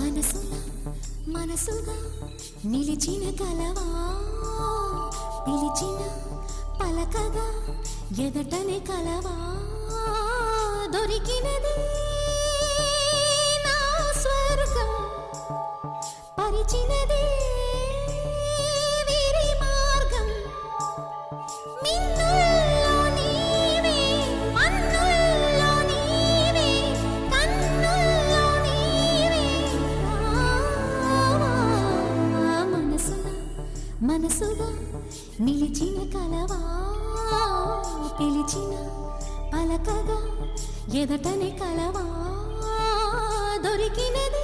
మనసుగా మనసుగా నిలిచిన కలవా పిలిచిన పలకగా ఎదటనే కలవా దొరికినది నా స్వర్గం పరిచినది వీరి మార్గం మిన్నుల్లో నీవే మన్నుల్లో నీవే కన్నుల్లో నీవే రావా మనసుగా మనసుగా నిలిచిన కలవా పిలిచిన పలకగా ఎదటనే కలవా దొరికినది